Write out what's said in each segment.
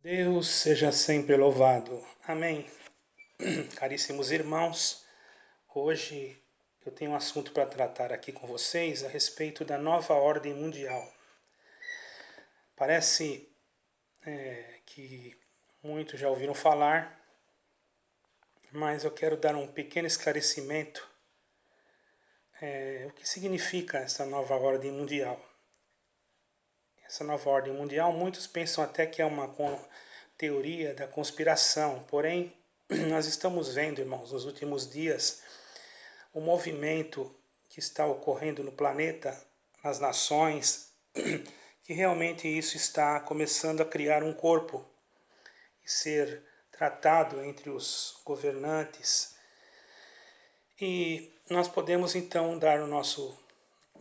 Deus seja sempre louvado. Amém. Caríssimos irmãos, hoje eu tenho um assunto para tratar aqui com vocês a respeito da nova ordem mundial. Parece que muitos já ouviram falar, mas eu quero dar um pequeno esclarecimento o que significa essa nova ordem mundial. Essa nova ordem mundial, muitos pensam até que é uma teoria da conspiração, porém, nós estamos vendo, irmãos, nos últimos dias, o movimento que está ocorrendo no planeta, nas nações, que realmente isso está começando a criar um corpo e ser tratado entre os governantes. E nós podemos então dar o nosso...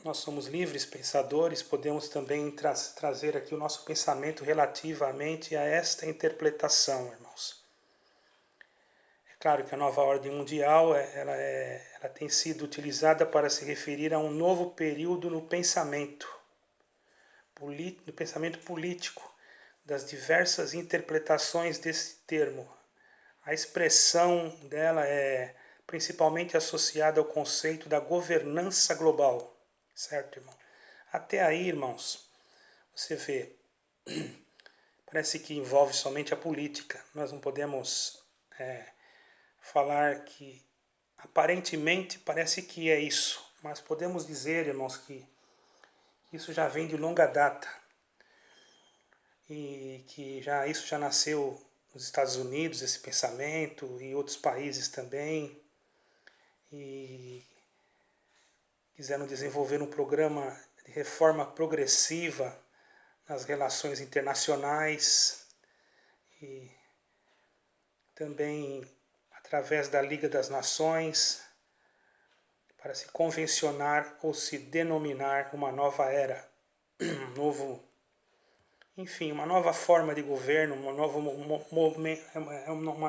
Nós somos livres pensadores, podemos também trazer aqui o nosso pensamento relativamente a esta interpretação, irmãos. É claro que a nova ordem mundial ela tem sido utilizada para se referir a um novo período no pensamento político, das diversas interpretações desse termo. A expressão dela é principalmente associada ao conceito da governança global. Certo, irmão? Até aí, irmãos, você vê, parece que envolve somente a política. Nós não podemos falar que aparentemente parece que é isso, mas podemos dizer, irmãos, que isso já vem de longa data e que isso já nasceu nos Estados Unidos, esse pensamento, e outros países também, e quiseram desenvolver um programa de reforma progressiva nas relações internacionais e também através da Liga das Nações para se convencionar ou se denominar uma nova era, uma nova forma de governo, uma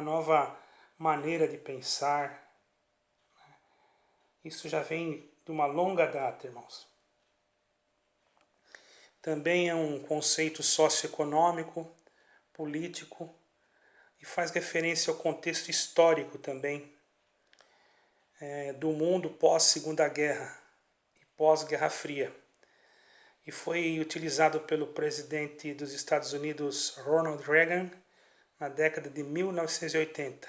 nova maneira de pensar. Isso já vem de uma longa data, irmãos. Também é um conceito socioeconômico, político, e faz referência ao contexto histórico também do mundo pós-Segunda Guerra e pós-Guerra Fria. E foi utilizado pelo presidente dos Estados Unidos, Ronald Reagan, na década de 1980,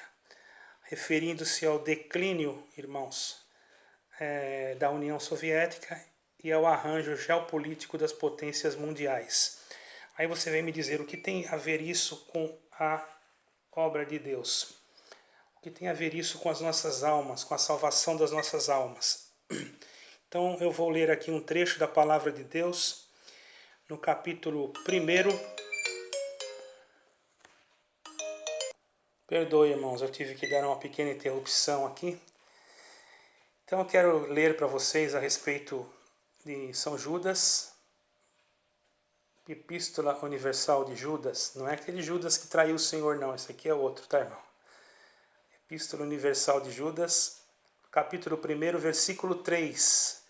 referindo-se ao declínio, irmãos, da União Soviética e ao arranjo geopolítico das potências mundiais. Aí você vem me dizer o que tem a ver isso com a obra de Deus. O que tem a ver isso com as nossas almas, com a salvação das nossas almas. Então eu vou ler aqui um trecho da palavra de Deus, no capítulo 1. Perdoe, irmãos, eu tive que dar uma pequena interrupção aqui. Então eu quero ler para vocês a respeito de São Judas, Epístola Universal de Judas. Não é aquele Judas que traiu o Senhor, não. Esse aqui é outro, tá, irmão? Epístola Universal de Judas, capítulo 1, versículo 3.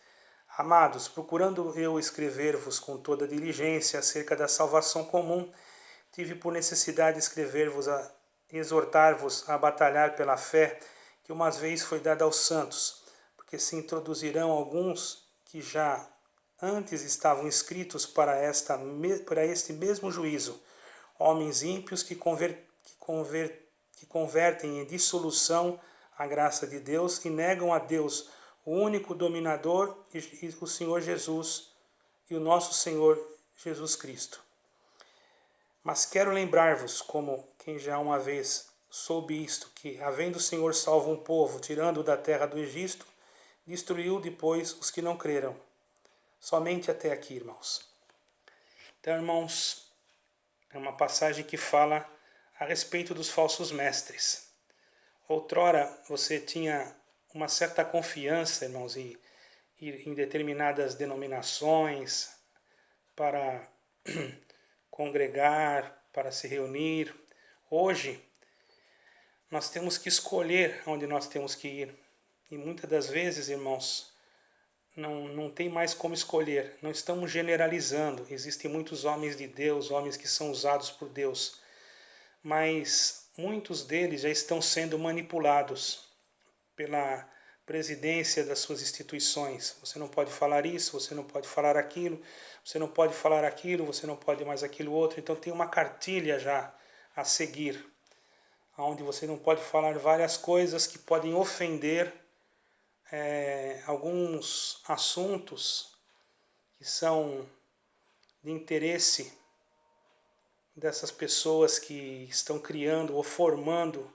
Amados, procurando eu escrever-vos com toda diligência acerca da salvação comum, tive por necessidade escrever-vos a exortar-vos a batalhar pela fé que uma vez foi dada aos santos, porque se introduzirão alguns que já antes estavam inscritos para este mesmo juízo, homens ímpios que convertem em dissolução a graça de Deus e negam a Deus, o único dominador, e o Senhor Jesus, e o nosso Senhor Jesus Cristo. Mas quero lembrar-vos, como quem já uma vez soube isto, que, havendo o Senhor salvo um povo, tirando-o da terra do Egito, destruiu depois os que não creram. Somente até aqui, irmãos. Então, irmãos, é uma passagem que fala a respeito dos falsos mestres. Outrora você tinha uma certa confiança, irmãos, em determinadas denominações para congregar, para se reunir. Hoje, nós temos que escolher onde nós temos que ir. E muitas das vezes, irmãos, não tem mais como escolher. Não estamos generalizando. Existem muitos homens de Deus, homens que são usados por Deus. mas muitos deles já estão sendo manipulados pela presidência das suas instituições. Você não pode falar isso, você não pode falar aquilo, você não pode falar aquilo, você não pode mais aquilo outro. Então tem uma cartilha já a seguir, onde você não pode falar várias coisas que podem ofender alguns assuntos que são de interesse dessas pessoas que estão criando ou formando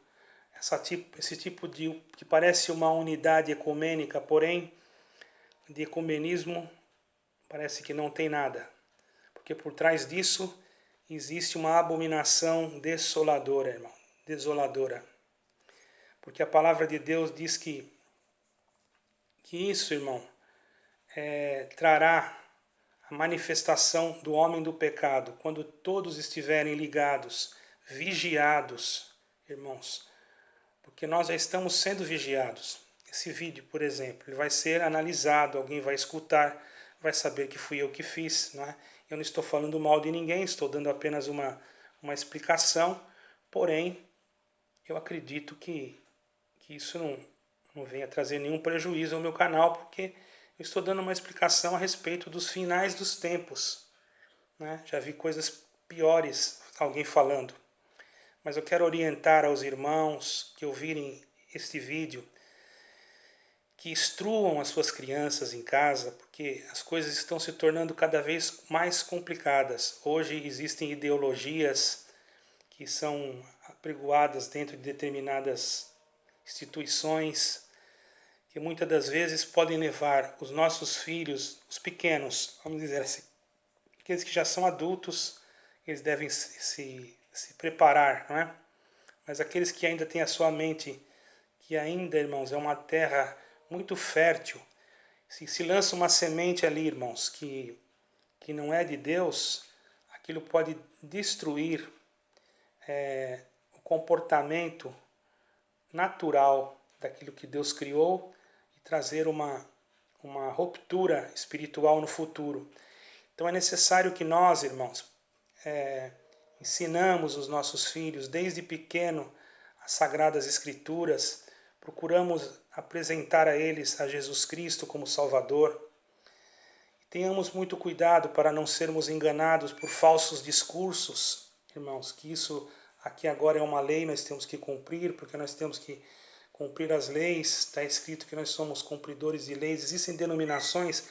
esse tipo de, que parece uma unidade ecumênica, porém de ecumenismo parece que não tem nada, porque por trás disso existe uma abominação desoladora, irmão, desoladora, porque a palavra de Deus diz que isso, irmão, trará a manifestação do homem do pecado, quando todos estiverem ligados, vigiados, irmãos, porque nós já estamos sendo vigiados. Esse vídeo, por exemplo, ele vai ser analisado, alguém vai escutar, vai saber que fui eu que fiz, não é? Eu não estou falando mal de ninguém, estou dando apenas uma explicação, porém, eu acredito que isso não venha trazer nenhum prejuízo ao meu canal, porque eu estou dando uma explicação a respeito dos finais dos tempos, né? Já vi coisas piores, alguém falando. Mas eu quero orientar aos irmãos que ouvirem este vídeo que instruam as suas crianças em casa, porque as coisas estão se tornando cada vez mais complicadas. Hoje existem ideologias que são apregoadas dentro de determinadas instituições, que muitas das vezes podem levar os nossos filhos, os pequenos, vamos dizer assim, aqueles que já são adultos, eles devem se preparar, não é? Mas aqueles que ainda têm a sua mente, que ainda, irmãos, é uma terra muito fértil, se lança uma semente ali, irmãos, que não é de Deus, aquilo pode destruir o comportamento natural daquilo que Deus criou e trazer uma ruptura espiritual no futuro. Então é necessário que nós, irmãos, ensinamos os nossos filhos desde pequeno as Sagradas Escrituras, procuramos apresentar a eles a Jesus Cristo como Salvador. E tenhamos muito cuidado para não sermos enganados por falsos discursos, irmãos, que isso aqui agora é uma lei, nós temos que cumprir, porque nós temos que cumprir as leis, está escrito que nós somos cumpridores de leis. Existem denominações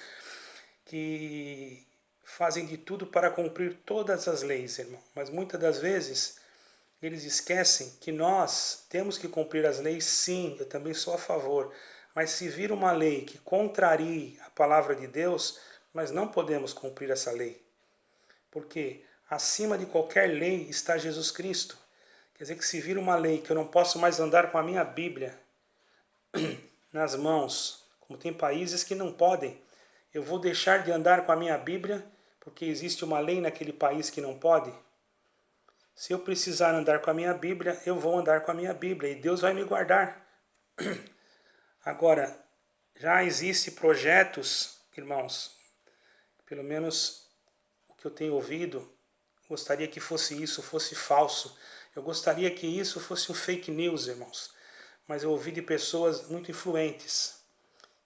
que fazem de tudo para cumprir todas as leis, irmão, mas muitas das vezes eles esquecem que nós temos que cumprir as leis, sim, eu também sou a favor, mas se vir uma lei que contrarie a palavra de Deus, nós não podemos cumprir essa lei, porque acima de qualquer lei está Jesus Cristo. Quer dizer que se vir uma lei que eu não posso mais andar com a minha Bíblia nas mãos, como tem países que não podem, eu vou deixar de andar com a minha Bíblia porque existe uma lei naquele país que não pode? Se eu precisar andar com a minha Bíblia, eu vou andar com a minha Bíblia e Deus vai me guardar. Agora, já existem projetos, irmãos, pelo menos o que eu tenho ouvido, gostaria que fosse isso, fosse falso. Eu gostaria que isso fosse um fake news, irmãos. Mas eu ouvi de pessoas muito influentes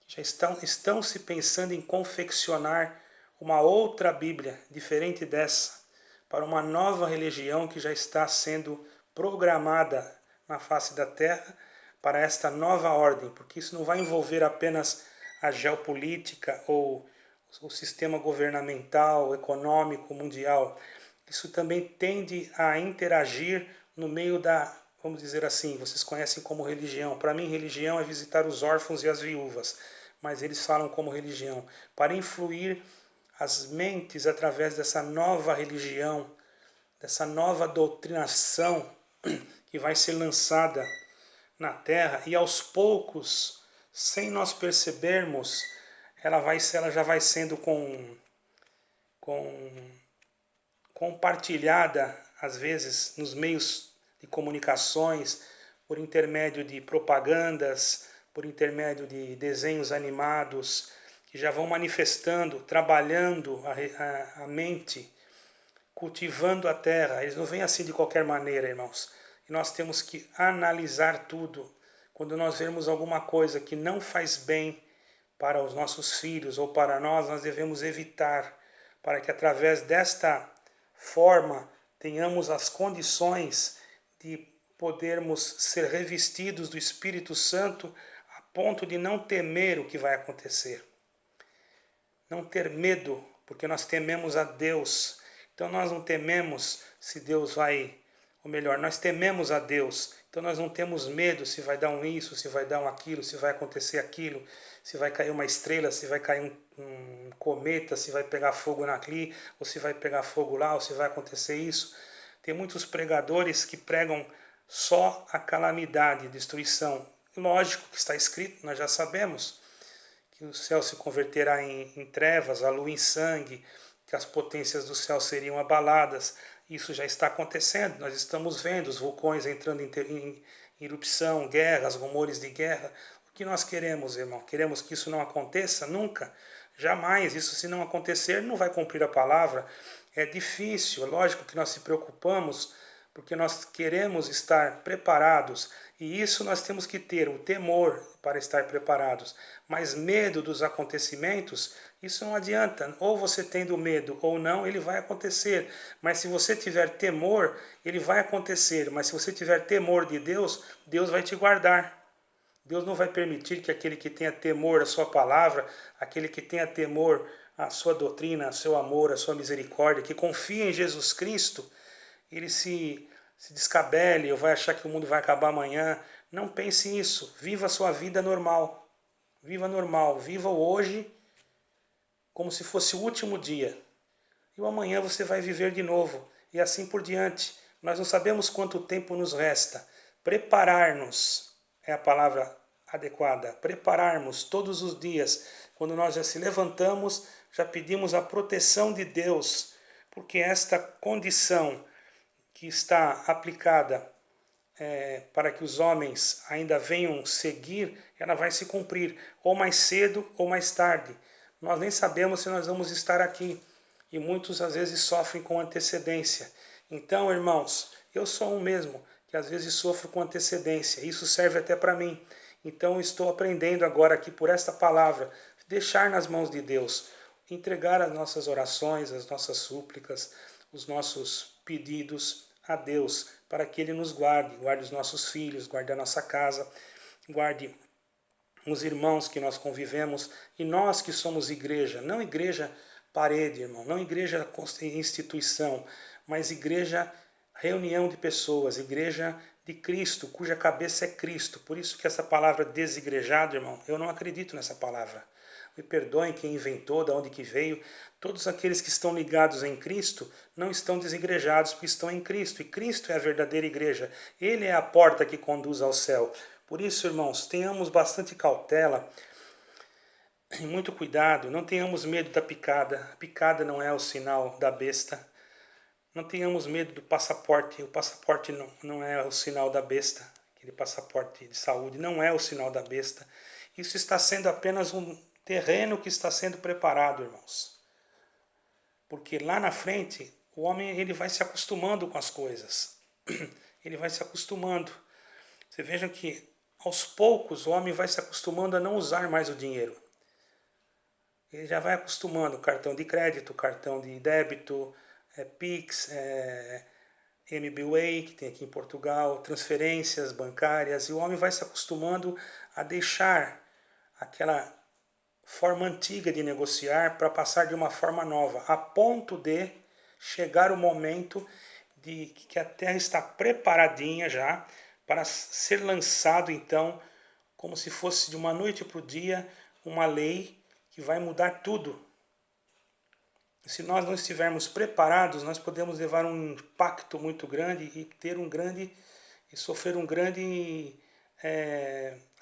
que já estão se pensando em confeccionar uma outra Bíblia, diferente dessa, para uma nova religião que já está sendo programada na face da Terra para esta nova ordem, porque isso não vai envolver apenas a geopolítica ou o sistema governamental, econômico, mundial. Isso também tende a interagir no meio da, vamos dizer assim, vocês conhecem como religião. Para mim, religião é visitar os órfãos e as viúvas, mas eles falam como religião, para influir as mentes através dessa nova religião, dessa nova doutrinação que vai ser lançada na Terra, e aos poucos, sem nós percebermos, ela já vai sendo compartilhada, às vezes, nos meios de comunicações, por intermédio de propagandas, por intermédio de desenhos animados, que já vão manifestando, trabalhando a mente cultivando a terra. Eles não vêm assim de qualquer maneira, irmãos. E nós temos que analisar tudo. Quando nós vemos alguma coisa que não faz bem para os nossos filhos ou para nós devemos evitar, para que através desta forma tenhamos as condições de podermos ser revestidos do Espírito Santo a ponto de não temer o que vai acontecer. Não ter medo, porque nós tememos a Deus. Então nós não tememos se Deus vai, ou melhor, nós tememos a Deus. Então nós não temos medo se vai dar um isso, se vai dar um aquilo, se vai acontecer aquilo, se vai cair uma estrela, se vai cair um cometa, se vai pegar fogo ali, ou se vai pegar fogo lá, ou se vai acontecer isso. Tem muitos pregadores que pregam só a calamidade, destruição. Lógico que está escrito, nós já sabemos que o céu se converterá em trevas, a lua em sangue, que as potências do céu seriam abaladas. Isso já está acontecendo, nós estamos vendo os vulcões entrando em erupção, guerras, rumores de guerra. O que nós queremos, irmão? Queremos que isso não aconteça? Nunca, jamais. Isso, se não acontecer, não vai cumprir a palavra. É difícil, é lógico que nós se preocupamos, porque nós queremos estar preparados, e isso nós temos que ter o temor para estar preparados. Mas medo dos acontecimentos, isso não adianta. Ou você tendo medo ou não, ele vai acontecer. Mas se você tiver temor, ele vai acontecer. Mas se você tiver temor de Deus, Deus vai te guardar. Deus não vai permitir que aquele que tenha temor à sua palavra, aquele que tenha temor à sua doutrina, ao seu amor, à sua misericórdia, que confia em Jesus Cristo, ele se descabele ou vai achar que o mundo vai acabar amanhã. Não pense nisso. Viva a sua vida normal. Viva normal. Viva o hoje como se fosse o último dia. E o amanhã você vai viver de novo. E assim por diante. Nós não sabemos quanto tempo nos resta. Preparar-nos é a palavra adequada. Prepararmos todos os dias. Quando nós já se levantamos, já pedimos a proteção de Deus. Porque esta condição que está aplicada para que os homens ainda venham seguir, ela vai se cumprir, ou mais cedo ou mais tarde. Nós nem sabemos se nós vamos estar aqui, e muitos às vezes sofrem com antecedência. Então, irmãos, eu sou um mesmo que às vezes sofro com antecedência, isso serve até para mim. Então, estou aprendendo agora aqui por esta palavra, deixar nas mãos de Deus, entregar as nossas orações, as nossas súplicas, os nossos pedidos a Deus, para que Ele nos guarde, guarde os nossos filhos, guarde a nossa casa, guarde os irmãos que nós convivemos, e nós que somos igreja, não igreja parede, irmão, não igreja instituição, mas igreja reunião de pessoas, igreja de Cristo, cuja cabeça é Cristo. Por isso que essa palavra desigrejado, irmão, eu não acredito nessa palavra. Me perdoem quem inventou, de onde que veio. Todos aqueles que estão ligados em Cristo não estão desigrejados, porque estão em Cristo. E Cristo é a verdadeira igreja. Ele é a porta que conduz ao céu. Por isso, irmãos, tenhamos bastante cautela e muito cuidado. Não tenhamos medo da picada. A picada não é o sinal da besta. Não tenhamos medo do passaporte. O passaporte não é o sinal da besta. Aquele passaporte de saúde não é o sinal da besta. Isso está sendo apenas um terreno que está sendo preparado, irmãos. Porque lá na frente, o homem ele vai se acostumando com as coisas. Ele vai se acostumando. Você vejam que, aos poucos, o homem vai se acostumando a não usar mais o dinheiro. Ele já vai acostumando, cartão de crédito, cartão de débito, Pix, MBWay, que tem aqui em Portugal, transferências bancárias, e o homem vai se acostumando a deixar aquela forma antiga de negociar para passar de uma forma nova, a ponto de chegar o momento de que a terra está preparadinha já para ser lançado, então, como se fosse de uma noite para o dia, uma lei que vai mudar tudo. Se nós não estivermos preparados, nós podemos levar um impacto muito grande e sofrer um grande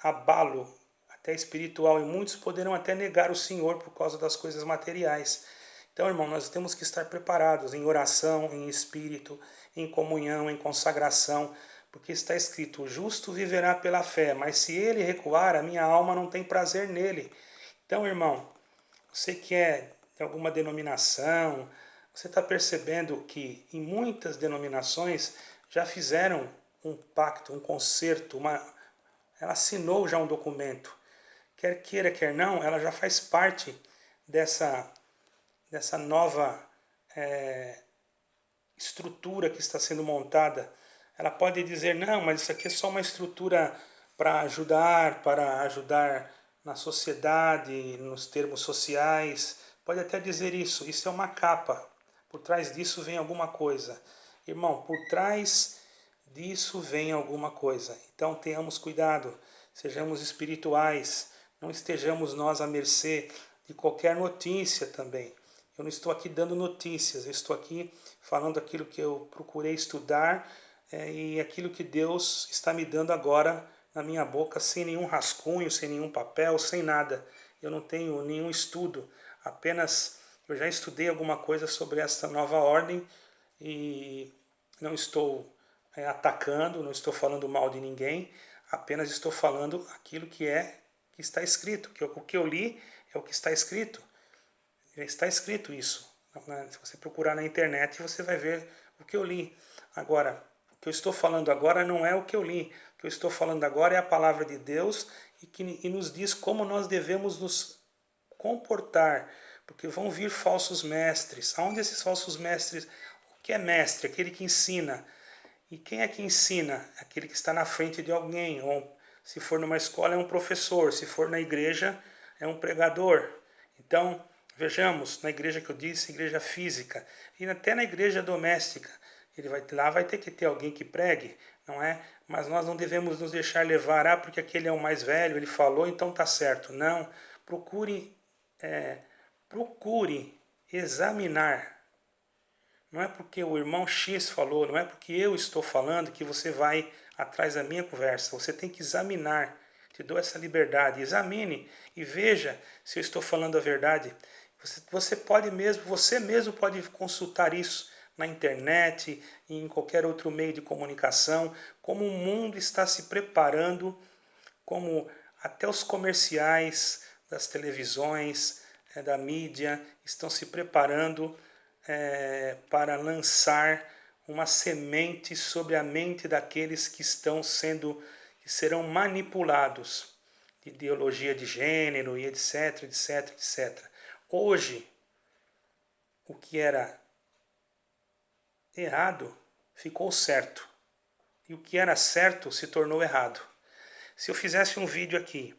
abalo até espiritual, e muitos poderão até negar o Senhor por causa das coisas materiais. Então, irmão, nós temos que estar preparados em oração, em espírito, em comunhão, em consagração, porque está escrito: o justo viverá pela fé, mas se ele recuar, a minha alma não tem prazer nele. Então, irmão, você que é de alguma denominação, Você está percebendo que em muitas denominações já fizeram um pacto, um concerto, ela assinou já um documento. Quer queira, quer não, ela já faz parte dessa nova estrutura que está sendo montada. Ela pode dizer, não, mas isso aqui é só uma estrutura para ajudar na sociedade, nos termos sociais. Pode até dizer isso é uma capa. Por trás disso vem alguma coisa. Irmão, por trás disso vem alguma coisa. Então tenhamos cuidado, sejamos espirituais, não estejamos nós à mercê de qualquer notícia também. Eu não estou aqui dando notícias, eu estou aqui falando aquilo que eu procurei estudar e aquilo que Deus está me dando agora na minha boca, sem nenhum rascunho, sem nenhum papel, sem nada. Eu não tenho nenhum estudo, apenas eu já estudei alguma coisa sobre essa nova ordem e não estou atacando, não estou falando mal de ninguém, apenas estou falando aquilo que está escrito, que o que eu li é o que está escrito. Já está escrito isso. Se você procurar na internet, você vai ver o que eu li. Agora, o que eu estou falando agora não é o que eu li. O que eu estou falando agora é a palavra de Deus e nos diz como nós devemos nos comportar. Porque vão vir falsos mestres. Aonde esses falsos mestres? O que é mestre? Aquele que ensina. E quem é que ensina? Aquele que está na frente de alguém. Ou, se for numa escola, é um professor. Se for na igreja, é um pregador. Então, vejamos, na igreja que eu disse, igreja física, e até na igreja doméstica, lá vai ter que ter alguém que pregue, não é? Mas nós não devemos nos deixar levar, porque aquele é o mais velho, ele falou, então tá certo. Não, procure, procure examinar. Não é porque o irmão X falou, não é porque eu estou falando que você vai atrás da minha conversa. Você tem que examinar. Te dou essa liberdade. Examine e veja se eu estou falando a verdade. Você mesmo pode consultar isso na internet e em qualquer outro meio de comunicação, como o mundo está se preparando, como até os comerciais das televisões, da mídia, estão se preparando para lançar uma semente sobre a mente daqueles que que serão manipulados de ideologia de gênero e etc, etc, etc. Hoje, o que era errado ficou certo. E o que era certo se tornou errado. Se eu fizesse um vídeo aqui,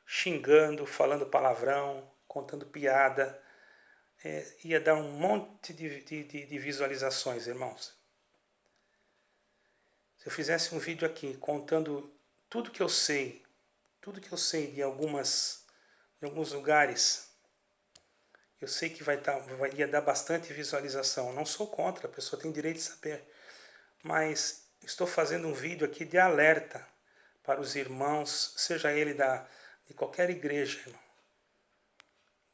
xingando, falando palavrão, contando piada, ia dar um monte de visualizações, irmãos. Se eu fizesse um vídeo aqui contando tudo que eu sei de alguns lugares, eu sei que ia dar bastante visualização. Não sou contra, a pessoa tem direito de saber. Mas estou fazendo um vídeo aqui de alerta para os irmãos, seja ele de qualquer igreja, irmão.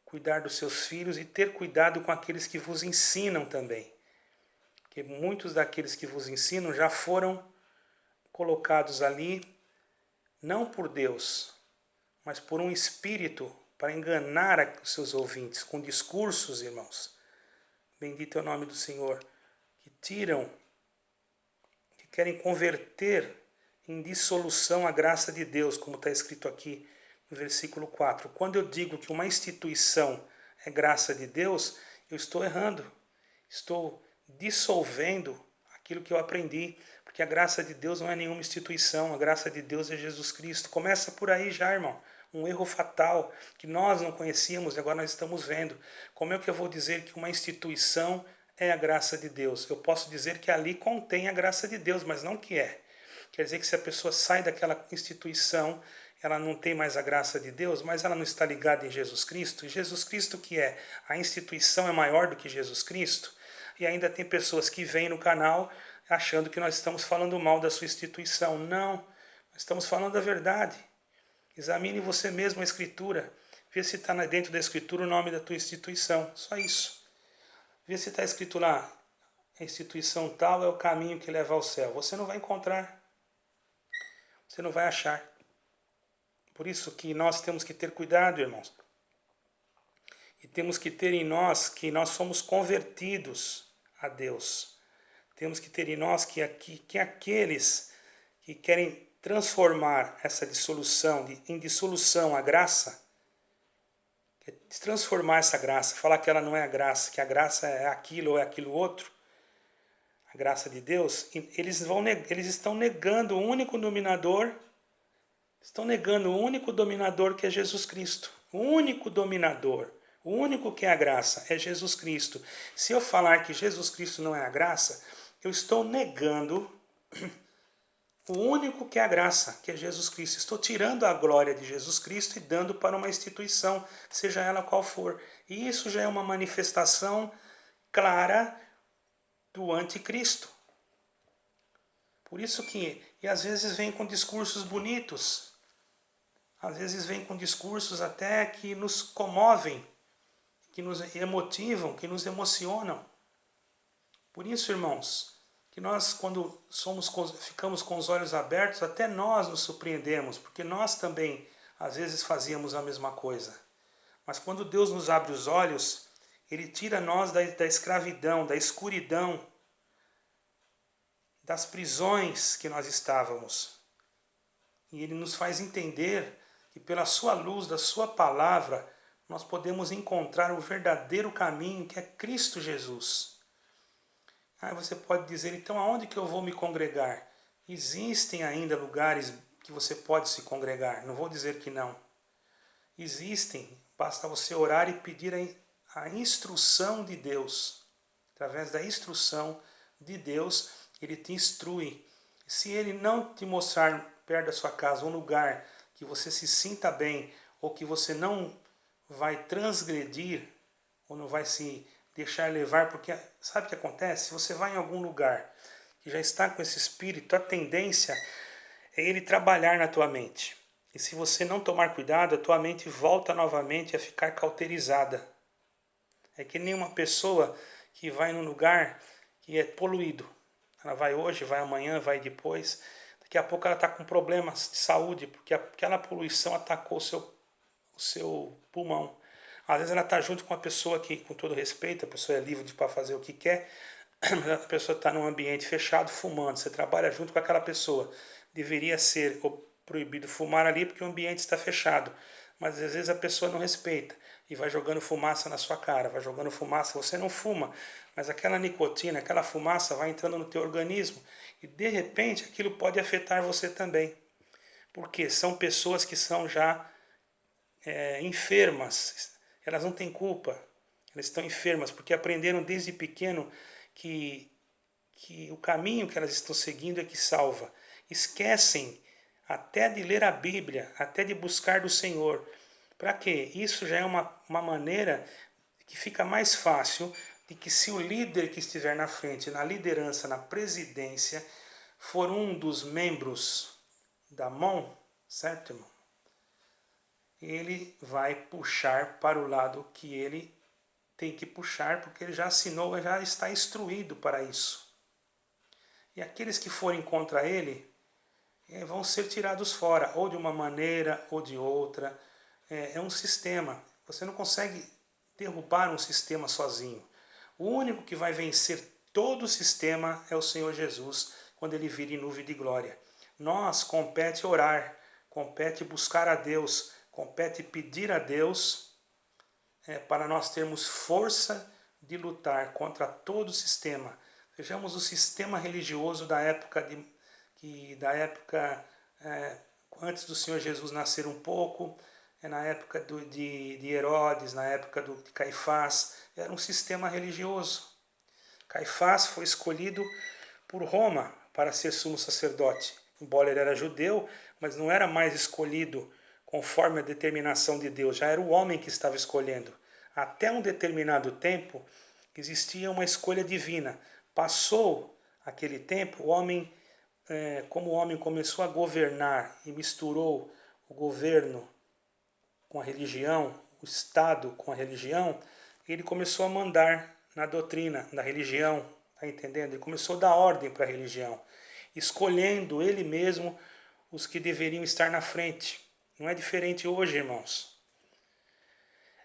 Cuidar dos seus filhos e ter cuidado com aqueles que vos ensinam também. Porque muitos daqueles que vos ensinam já foram colocados ali, não por Deus, mas por um espírito para enganar os seus ouvintes com discursos, irmãos. Bendito é o nome do Senhor, que querem converter em dissolução a graça de Deus, como está escrito aqui no versículo 4. Quando eu digo que uma instituição é graça de Deus, eu estou errando. Estou dissolvendo aquilo que eu aprendi, porque a graça de Deus não é nenhuma instituição, a graça de Deus é Jesus Cristo. Começa por aí já, irmão. Um erro fatal que nós não conhecíamos e agora nós estamos vendo. Como é que eu vou dizer que uma instituição é a graça de Deus? Eu posso dizer que ali contém a graça de Deus, mas não que é. Quer dizer que se a pessoa sai daquela instituição, ela não tem mais a graça de Deus, mas ela não está ligada em Jesus Cristo. E Jesus Cristo que é? A instituição é maior do que Jesus Cristo? E ainda tem pessoas que vêm no canal achando que nós estamos falando mal da sua instituição. Não, nós estamos falando a verdade. Examine você mesmo a Escritura. Vê se está dentro da Escritura o nome da tua instituição. Só isso. Vê se está escrito lá, a instituição tal é o caminho que leva ao céu. Você não vai encontrar. Você não vai achar. Por isso que nós temos que ter cuidado, irmãos. E temos que ter em nós que nós somos convertidos a Deus. Temos que ter em nós que aqueles que querem transformar essa dissolução em dissolução a graça, transformar essa graça, falar que ela não é a graça, que a graça é aquilo ou é aquilo outro, a graça de Deus, eles estão negando o único dominador, que é Jesus Cristo. O único dominador, o único que é a graça é Jesus Cristo. Se eu falar que Jesus Cristo não é a graça, eu estou negando o único que é a graça, que é Jesus Cristo. Estou tirando a glória de Jesus Cristo e dando para uma instituição, seja ela qual for. E isso já é uma manifestação clara do anticristo. Por isso que, e às vezes vem com discursos bonitos, às vezes vem com discursos até que nos comovem, que nos emotivam, que nos emocionam. Por isso, irmãos, que nós, quando ficamos com os olhos abertos, até nós nos surpreendemos, porque nós também, às vezes, fazíamos a mesma coisa. Mas quando Deus nos abre os olhos, Ele tira nós da escravidão, da escuridão, das prisões que nós estávamos. E Ele nos faz entender que pela sua luz, da sua palavra, nós podemos encontrar o verdadeiro caminho, que é Cristo Jesus. Aí você pode dizer, então aonde que eu vou me congregar? Existem ainda lugares que você pode se congregar, não vou dizer que não. Existem, basta você orar e pedir a instrução de Deus. Através da instrução de Deus, Ele te instrui. Se Ele não te mostrar perto da sua casa um lugar que você se sinta bem, ou que você não vai transgredir, ou não vai se deixar levar, porque sabe o que acontece? Se você vai em algum lugar que já está com esse espírito, a tendência é ele trabalhar na tua mente. E se você não tomar cuidado, a tua mente volta novamente a ficar cauterizada. É que nem uma pessoa que vai num lugar que é poluído. Ela vai hoje, vai amanhã, vai depois. Daqui a pouco ela está com problemas de saúde, porque aquela poluição atacou o seu pulmão. Às vezes ela está junto com uma pessoa que, com todo respeito, a pessoa é livre para fazer o que quer, mas a pessoa está num ambiente fechado fumando. Você trabalha junto com aquela pessoa. Deveria ser proibido fumar ali porque o ambiente está fechado. Mas às vezes a pessoa não respeita e vai jogando fumaça na sua cara, vai jogando fumaça. Você não fuma, mas aquela nicotina, aquela fumaça vai entrando no teu organismo e de repente aquilo pode afetar você também. Porque são pessoas que são já enfermas, elas não têm culpa, elas estão enfermas porque aprenderam desde pequeno que o caminho que elas estão seguindo é que salva. Esquecem até de ler a Bíblia, até de buscar do Senhor. Para quê? Isso já é uma maneira que fica mais fácil de que se o líder que estiver na frente, na liderança, na presidência, for um dos membros da mão, certo, irmão? Ele vai puxar para o lado que ele tem que puxar, porque ele já assinou, já está instruído para isso. E aqueles que forem contra ele vão ser tirados fora, ou de uma maneira ou de outra. É um sistema. Você não consegue derrubar um sistema sozinho. O único que vai vencer todo o sistema é o Senhor Jesus, quando ele vir em nuvem de glória. Nós compete orar, compete buscar a Deus, compete pedir a Deus para nós termos força de lutar contra todo o sistema. Vejamos o sistema religioso da época antes do Senhor Jesus nascer um pouco, na época de Herodes, na época de Caifás. Era um sistema religioso. Caifás foi escolhido por Roma para ser sumo sacerdote. Embora ele era judeu, mas não era mais escolhido conforme a determinação de Deus. Já era o homem que estava escolhendo. Até um determinado tempo existia uma escolha divina. Passou aquele tempo, como o homem começou a governar e misturou o governo com a religião, o Estado com a religião, ele começou a mandar na doutrina, na religião, tá entendendo? Ele começou a dar ordem para a religião, escolhendo ele mesmo os que deveriam estar na frente. Não é diferente hoje, irmãos.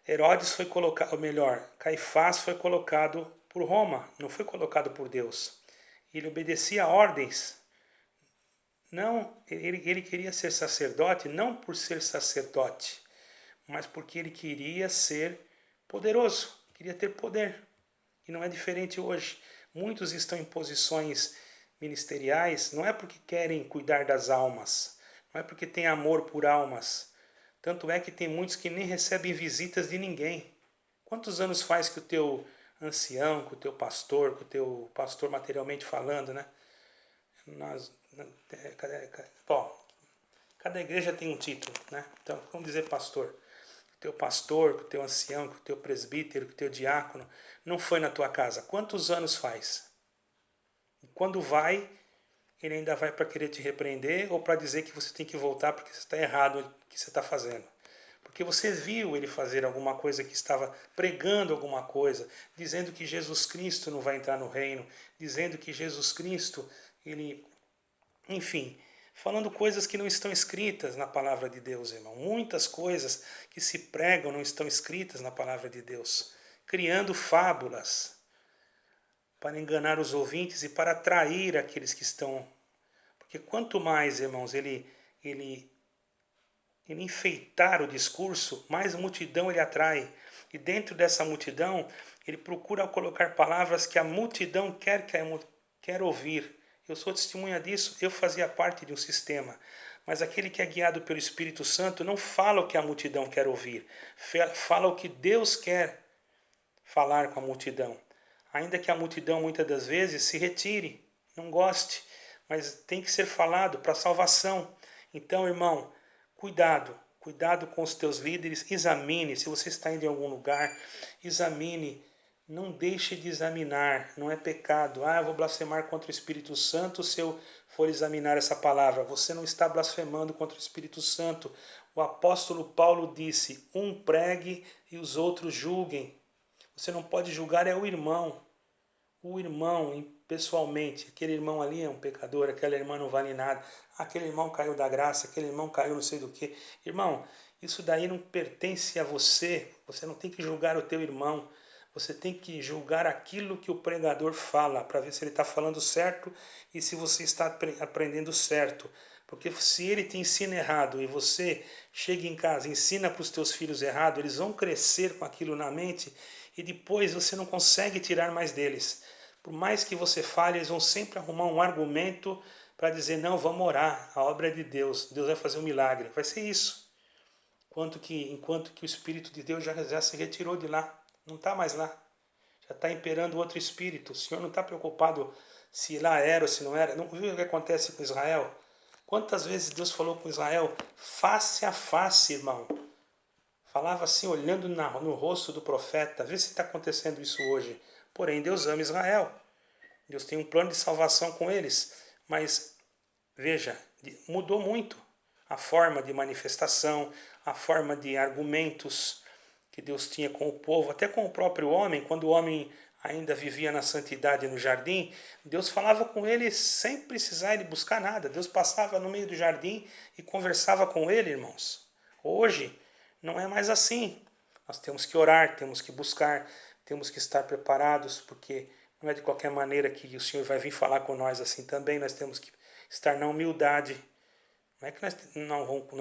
Herodes foi colocado, ou melhor, Caifás foi colocado por Roma, não foi colocado por Deus. Ele obedecia a ordens. Não, ele queria ser sacerdote não por ser sacerdote, mas porque ele queria ser poderoso, queria ter poder. E não é diferente hoje. Muitos estão em posições ministeriais, não é porque querem cuidar das almas, não é porque têm amor por almas. Tanto é que tem muitos que nem recebem visitas de ninguém. Quantos anos faz que o teu ancião, que o teu pastor materialmente falando, né? Nós, bom, cada igreja tem um título, né? Então, vamos dizer pastor. O teu pastor, o teu ancião, o teu presbítero, o teu diácono não foi na tua casa. Quantos anos faz? E quando vai, ele ainda vai para querer te repreender ou para dizer que você tem que voltar porque você está errado no que você está fazendo. Porque você viu ele fazer alguma coisa que estava pregando alguma coisa, dizendo que Jesus Cristo não vai entrar no reino, dizendo que Jesus Cristo, ele, enfim, falando coisas que não estão escritas na palavra de Deus, irmão. Muitas coisas que se pregam não estão escritas na palavra de Deus, criando fábulas para enganar os ouvintes e para atrair aqueles que estão. Porque quanto mais, irmãos, ele enfeitar o discurso, mais multidão ele atrai. E dentro dessa multidão, ele procura colocar palavras que a multidão quer ouvir. Eu sou testemunha disso, eu fazia parte de um sistema. Mas aquele que é guiado pelo Espírito Santo não fala o que a multidão quer ouvir, fala o que Deus quer falar com a multidão. Ainda que a multidão muitas das vezes se retire, não goste, mas tem que ser falado para salvação. Então, irmão, cuidado, cuidado com os teus líderes, examine, se você está indo em algum lugar, examine, não deixe de examinar, não é pecado. Ah, eu vou blasfemar contra o Espírito Santo se eu for examinar essa palavra. Você não está blasfemando contra o Espírito Santo. O apóstolo Paulo disse, um pregue e os outros julguem. Você não pode julgar é o irmão pessoalmente. Aquele irmão ali é um pecador, aquela irmã não vale nada, aquele irmão caiu da graça, aquele irmão caiu não sei do que. Irmão, isso daí não pertence a você. Você não tem que julgar o teu irmão. Você tem que julgar aquilo que o pregador fala, para ver se ele está falando certo e se você está aprendendo certo. Porque se ele te ensina errado e você chega em casa e ensina para os teus filhos errado, eles vão crescer com aquilo na mente e depois você não consegue tirar mais deles. Por mais que você fale, eles vão sempre arrumar um argumento para dizer, não, vamos orar, a obra é de Deus, Deus vai fazer um milagre. Vai ser isso. Enquanto que o Espírito de Deus já se retirou de lá, não está mais lá. Já está imperando outro Espírito. O Senhor não está preocupado se lá era ou se não era. Não viu o que acontece com Israel? Quantas vezes Deus falou com Israel face a face, irmão? Falava assim, olhando no rosto do profeta. Vê se está acontecendo isso hoje. Porém, Deus ama Israel. Deus tem um plano de salvação com eles. Mas, veja, mudou muito a forma de manifestação, a forma de argumentos que Deus tinha com o povo, até com o próprio homem. Quando o homem ainda vivia na santidade no jardim, Deus falava com ele sem precisar ele buscar nada. Deus passava no meio do jardim e conversava com ele, irmãos. Hoje, não é mais assim. Nós temos que orar, temos que buscar, temos que estar preparados, porque não é de qualquer maneira que o Senhor vai vir falar com nós assim também. Nós temos que estar na humildade. Não é que nós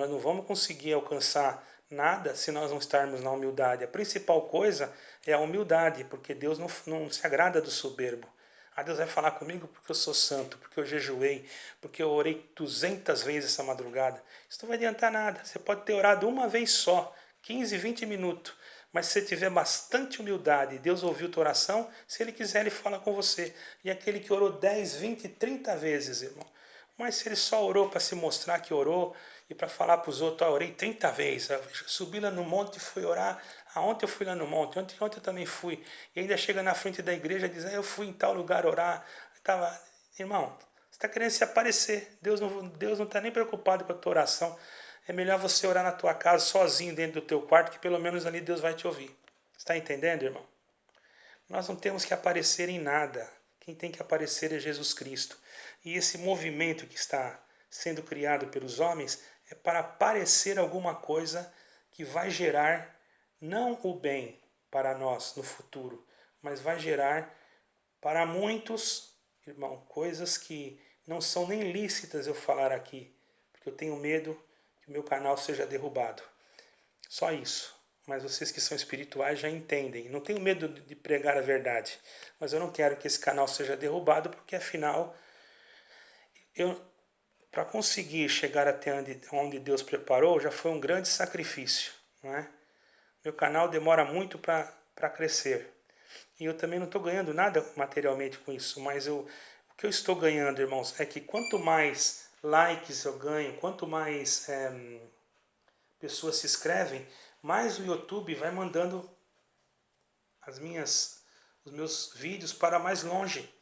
não vamos conseguir alcançar nada se nós não estarmos na humildade. A principal coisa é a humildade, porque Deus não se agrada do soberbo. Ah, Deus vai falar comigo porque eu sou santo, porque eu jejuei, porque eu orei 200 vezes essa madrugada. Isso não vai adiantar nada. Você pode ter orado uma vez só, 15, 20 minutos. Mas se você tiver bastante humildade, Deus ouviu tua oração, se Ele quiser, Ele fala com você. E aquele que orou 10, 20, 30 vezes, irmão. Mas se ele só orou para se mostrar que orou e para falar para os outros, orei 30 vezes, subi lá no monte e fui orar, ontem eu fui lá no monte, ontem eu também fui, e ainda chega na frente da igreja e diz, eu fui em tal lugar orar, tava... Irmão, você está querendo se aparecer, Deus não está nem preocupado com a tua oração, é melhor você orar na tua casa, sozinho dentro do teu quarto, que pelo menos ali Deus vai te ouvir. Está entendendo, irmão? Nós não temos que aparecer em nada. Quem tem que aparecer é Jesus Cristo. E esse movimento que está sendo criado pelos homens é para parecer alguma coisa que vai gerar não o bem para nós no futuro, mas vai gerar para muitos, irmão, coisas que não são nem lícitas eu falar aqui, porque eu tenho medo que o meu canal seja derrubado. Só isso. Mas vocês que são espirituais já entendem. Não tenho medo de pregar a verdade, mas eu não quero que esse canal seja derrubado, porque afinal, eu, para conseguir chegar até onde Deus preparou, já foi um grande sacrifício. Não é? Meu canal demora muito para crescer. E eu também não estou ganhando nada materialmente com isso, mas o que eu estou ganhando, irmãos, é que quanto mais likes eu ganho, quanto mais pessoas se inscrevem, mais o YouTube vai mandando os meus vídeos para mais longe.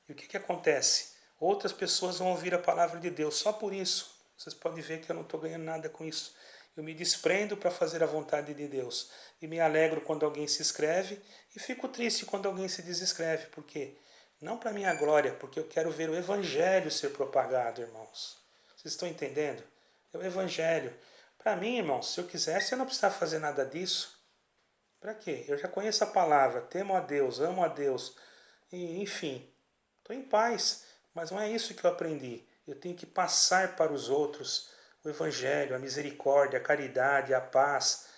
E o que acontece? Outras pessoas vão ouvir a palavra de Deus só por isso. Vocês podem ver que eu não estou ganhando nada com isso. Eu me desprendo para fazer a vontade de Deus. E me alegro quando alguém se inscreve e fico triste quando alguém se desinscreve. Por quê? Não para minha glória, porque eu quero ver o Evangelho ser propagado, irmãos. Vocês estão entendendo? É o Evangelho. Para mim, irmãos, se eu quisesse, eu não precisava fazer nada disso. Para quê? Eu já conheço a palavra, temo a Deus, amo a Deus. E, enfim, estou em paz. Mas não é isso que eu aprendi. Eu tenho que passar para os outros o Evangelho, a misericórdia, a caridade, a paz.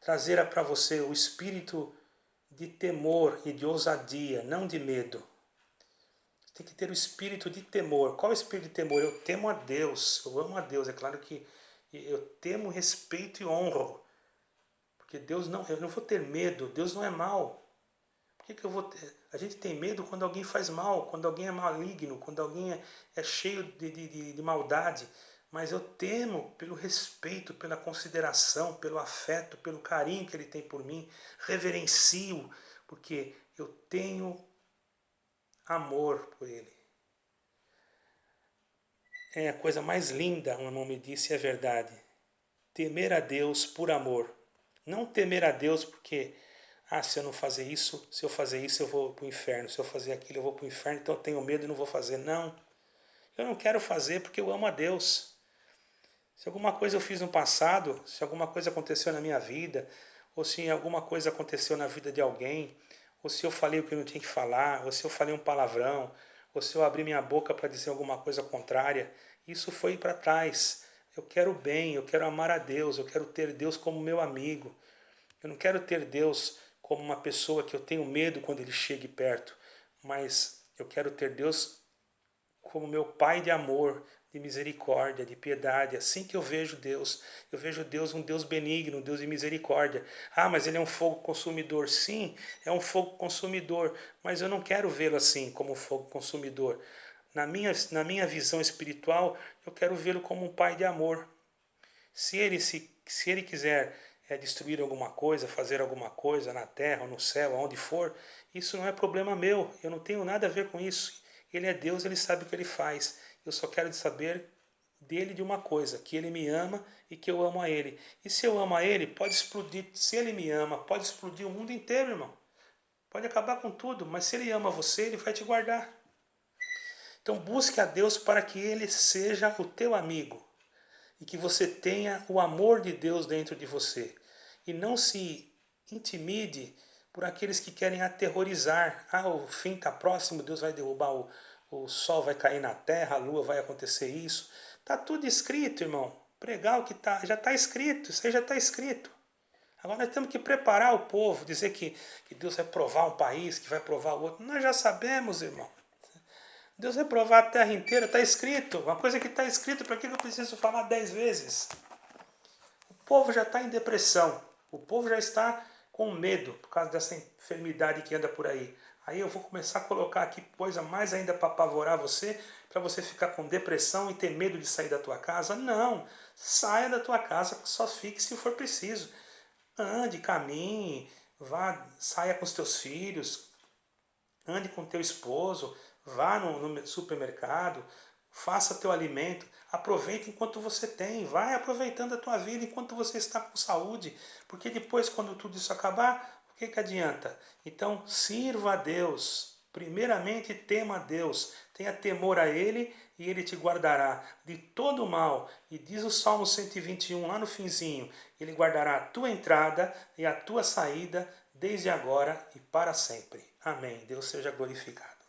Trazer para você o espírito de temor e de ousadia, não de medo. Tem que ter o espírito de temor. Qual é o espírito de temor? Eu temo a Deus, eu amo a Deus. É claro que eu temo, respeito e honro. Porque Deus não, eu não vou ter medo, Deus não é mau. Por que eu vou ter? A gente tem medo quando alguém faz mal, quando alguém é maligno, quando alguém é cheio de maldade. Mas eu temo pelo respeito, pela consideração, pelo afeto, pelo carinho que ele tem por mim. Reverencio, porque eu tenho amor por ele. É a coisa mais linda, um irmão me disse, é verdade. Temer a Deus por amor. Não temer a Deus porque, se eu não fazer isso, se eu fazer isso eu vou para o inferno, se eu fazer aquilo eu vou para o inferno, então eu tenho medo e não vou fazer. Não, eu não quero fazer porque eu amo a Deus. Se alguma coisa eu fiz no passado, se alguma coisa aconteceu na minha vida, ou se alguma coisa aconteceu na vida de alguém, ou se eu falei o que eu não tinha que falar, ou se eu falei um palavrão, ou se eu abri minha boca para dizer alguma coisa contrária, isso foi para trás. Eu quero bem, eu quero amar a Deus, eu quero ter Deus como meu amigo. Eu não quero ter Deus como uma pessoa que eu tenho medo quando ele chegue perto, mas eu quero ter Deus como meu Pai de amor, de misericórdia, de piedade. Assim que eu vejo Deus um Deus benigno, um Deus de misericórdia. Mas ele é um fogo consumidor. Sim, é um fogo consumidor, mas eu não quero vê-lo assim, como um fogo consumidor. Na minha visão espiritual, eu quero vê-lo como um Pai de amor. Se ele quiser destruir alguma coisa, fazer alguma coisa na terra, ou no céu, aonde for, isso não é problema meu. Eu não tenho nada a ver com isso. Ele é Deus, ele sabe o que ele faz. Eu só quero saber dele de uma coisa, que ele me ama e que eu amo a ele. E se eu amo a ele, pode explodir, se ele me ama, pode explodir o mundo inteiro, irmão. Pode acabar com tudo, mas se ele ama você, ele vai te guardar. Então busque a Deus para que ele seja o teu amigo e que você tenha o amor de Deus dentro de você. E não se intimide por aqueles que querem aterrorizar. O fim está próximo, Deus vai derrubar o sol, vai cair na terra, a lua, vai acontecer isso. Está tudo escrito, irmão. Pregar o que já está escrito, isso aí já está escrito. Agora nós temos que preparar o povo, dizer que Deus vai provar um país, que vai provar o outro. Nós já sabemos, irmão. Deus vai provar a terra inteira, está escrito. Uma coisa que está escrito, para que eu preciso falar 10 vezes? O povo já está em depressão. O povo já está com medo por causa dessa enfermidade que anda por aí. Aí eu vou começar a colocar aqui coisa mais ainda para apavorar você, para você ficar com depressão e ter medo de sair da tua casa. Não, saia da tua casa, só fique se for preciso. Ande, caminhe, vá, saia com os teus filhos, ande com teu esposo, vá no supermercado, faça teu alimento, aproveite enquanto você tem, vai aproveitando a tua vida enquanto você está com saúde, porque depois quando tudo isso acabar, o que adianta? Então sirva a Deus, Primeiramente, tema a Deus, tenha temor a Ele e Ele te guardará de todo o mal. E diz o Salmo 121 lá no finzinho, Ele guardará a tua entrada e a tua saída desde agora e para sempre. Amém. Deus seja glorificado.